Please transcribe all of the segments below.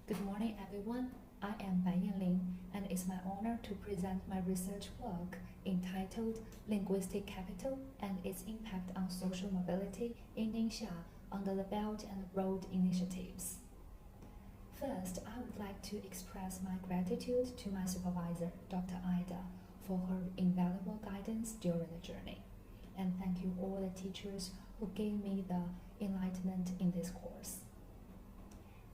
Good morning, everyone. I am Bai Yanling, and it's my honor to present my research work entitled Linguistic Capital and its Impact on Social Mobility in Ningxia under the Belt and Road Initiatives. First, I would like to express my gratitude to my supervisor, Dr. Ida, for her invaluable guidance during the journey. And thank you all the teachers who gave me the enlightenment in this course.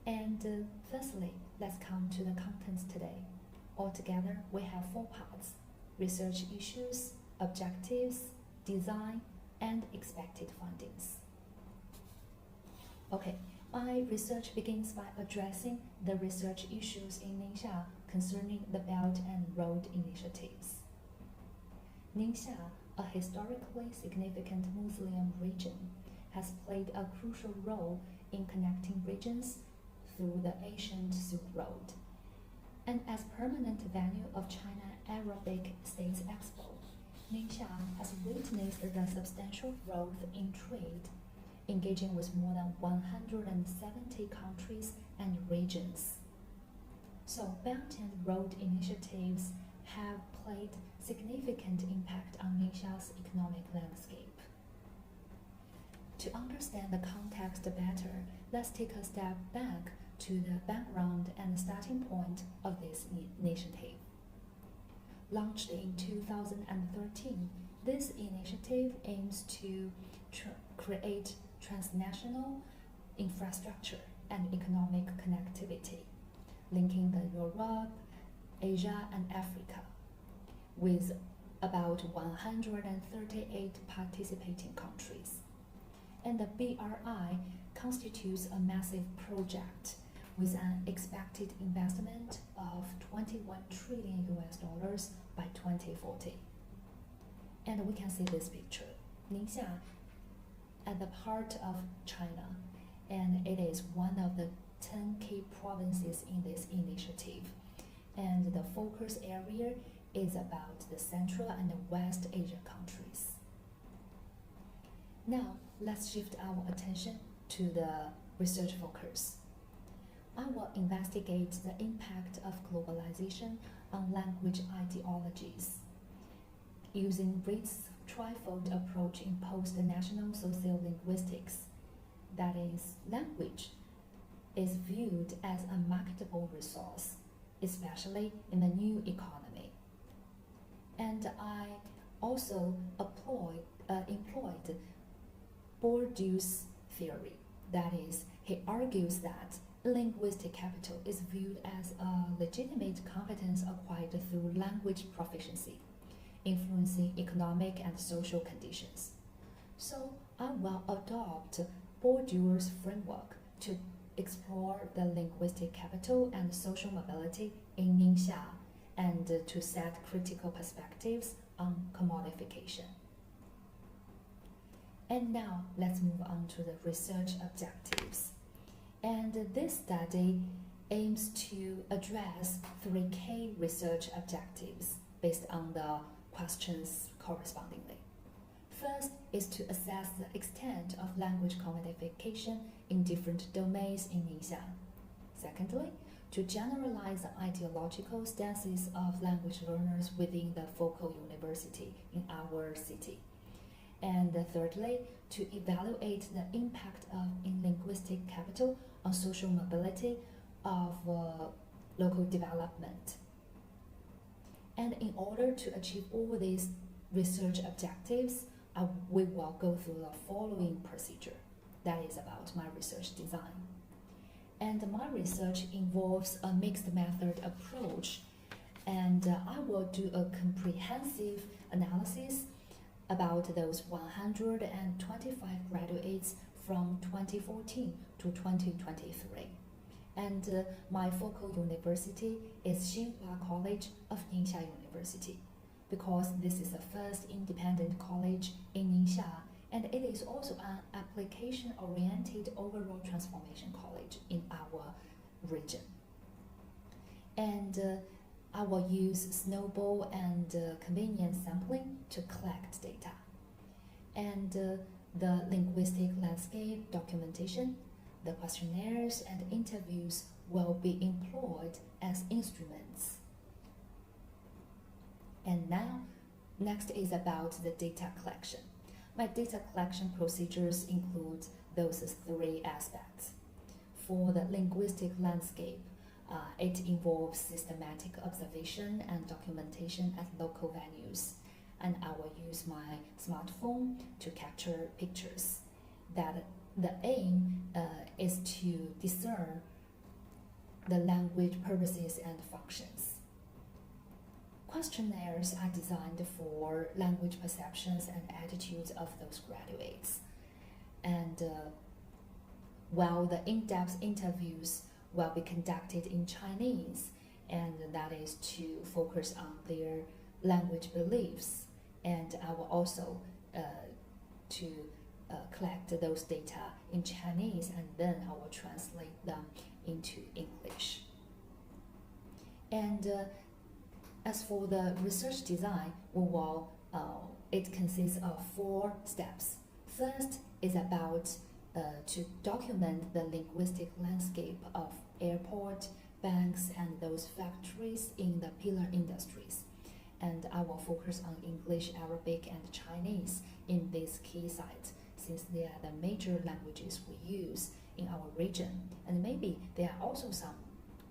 And firstly, let's come to the contents today. Altogether, we have 4 parts: research issues, objectives, design, and expected findings. Okay, my research begins by addressing the research issues in Ningxia concerning the Belt and Road Initiatives. Ningxia, a historically significant Muslim region, has played a crucial role in connecting regions through the ancient Silk Road. And as permanent venue of China Arabic States Expo, Ningxia has witnessed the substantial growth in trade, engaging with more than 170 countries and regions. So Belt and Road initiatives have played significant impact on Ningxia's economic landscape. To understand the context better, let's take a step back to the background and starting point of this initiative. Launched in 2013, this initiative aims to create transnational infrastructure and economic connectivity, linking the Europe, Asia, and Africa, with about 138 participating countries. And the BRI constitutes a massive project with an expected investment of $21 trillion by 2040. And we can see this picture. Ningxia at the heart of China, and it is one of the 10 key provinces in this initiative. And the focus area is about the Central and the West Asia countries. Now, let's shift our attention to the research focus. I will investigate the impact of globalization on language ideologies, using Reed's trifold approach in post-national sociolinguistics. That is, language is viewed as a marketable resource, especially in the new economy. And I also employed Bourdieu's theory. That is, he argues that linguistic capital is viewed as a legitimate competence acquired through language proficiency, influencing economic and social conditions. So I will adopt Bourdieu's framework to explore the linguistic capital and social mobility in Ningxia and to set critical perspectives on commodification. And now let's move on to the research objectives. And this study aims to address 3 key research objectives based on the questions correspondingly. First is to assess the extent of language commodification in different domains in Ningxia. Secondly, to generalize the ideological stances of language learners within the focal university in our city. And thirdly, to evaluate the impact of linguistic capital on social mobility of local development. And in order to achieve all these research objectives, we will go through the following procedure. That is about my research design. And my research involves a mixed method approach, and I will do a comprehensive analysis about those 125 graduates from 2014 to 2023. And my focal university is Xinhua College of Ningxia University, because this is the first independent college in Ningxia, and it is also an application-oriented overall transformation college in our region. And I will use snowball and convenience sampling to collect data. And the linguistic landscape documentation the questionnaires and interviews will be employed as instruments. And now, next is about the data collection. My data collection procedures include those three aspects. For the linguistic landscape, it involves systematic observation and documentation at local venues. And I will use my smartphone to capture pictures. That the aim is to discern the language purposes and functions. Questionnaires are designed for language perceptions and attitudes of those graduates. And while the in-depth interviews will be conducted in Chinese, and that is to focus on their language beliefs. And I will also collect those data in Chinese, and then I will translate them into English. And as for the research design, it consists of 4 steps. First is about to document the linguistic landscape of airport, banks, and those factories in the pillar industries. And I will focus on English, Arabic, and Chinese in these key sites, since they are the major languages we use in our region. And maybe there are also some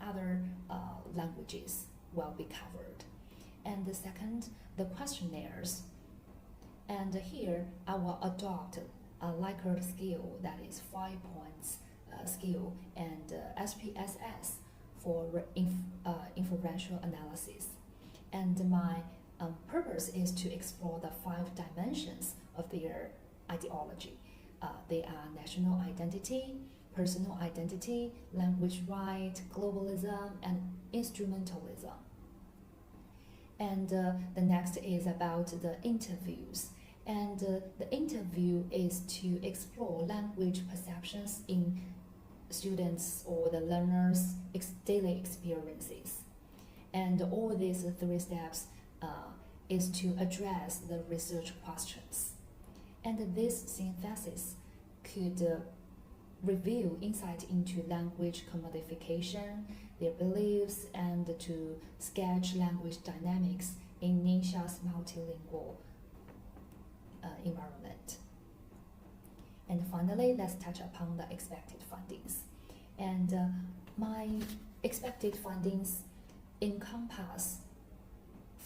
other languages will be covered. And the second, the questionnaires. And here I will adopt a Likert scale, that is 5 points scale, and SPSS for inferential analysis. And my purpose is to explore the 5 dimensions of their ideology. They are national identity, personal identity, language right, globalism, and instrumentalism. And the next is about the interviews. And the interview is to explore language perceptions in students or the learners' daily experiences. And all these 3 steps is to address the research questions. And this synthesis could reveal insight into language commodification, their beliefs, and to sketch language dynamics in Ningxia's multilingual environment. And finally, let's touch upon the expected findings. And my expected findings encompass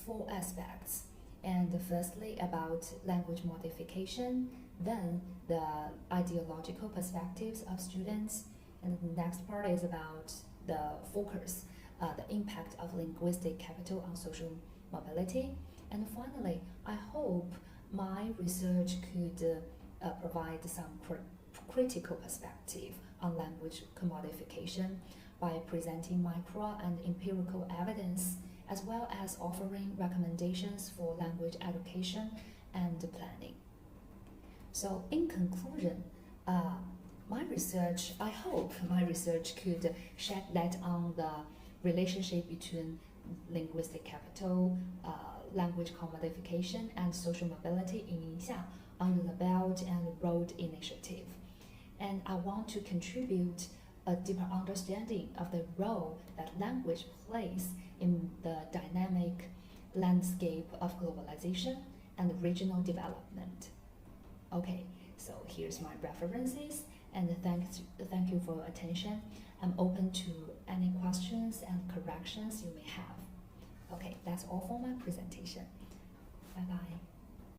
4 aspects. And firstly, about language modification, then the ideological perspectives of students, and the next part is about the focus, the impact of linguistic capital on social mobility. And finally, I hope my research could provide some critical perspective on language commodification by presenting micro and empirical evidence, as well as offering recommendations for language education and planning. So in conclusion, I hope my research could shed light on the relationship between linguistic capital, language commodification, and social mobility in Ningxia under the Belt and Road Initiative. And I want to contribute a deeper understanding of the role that language plays in the dynamic landscape of globalization and regional development. Okay, so here's my references, and thank you for your attention. I'm open to any questions and corrections you may have. Okay, that's all for my presentation. Bye-bye.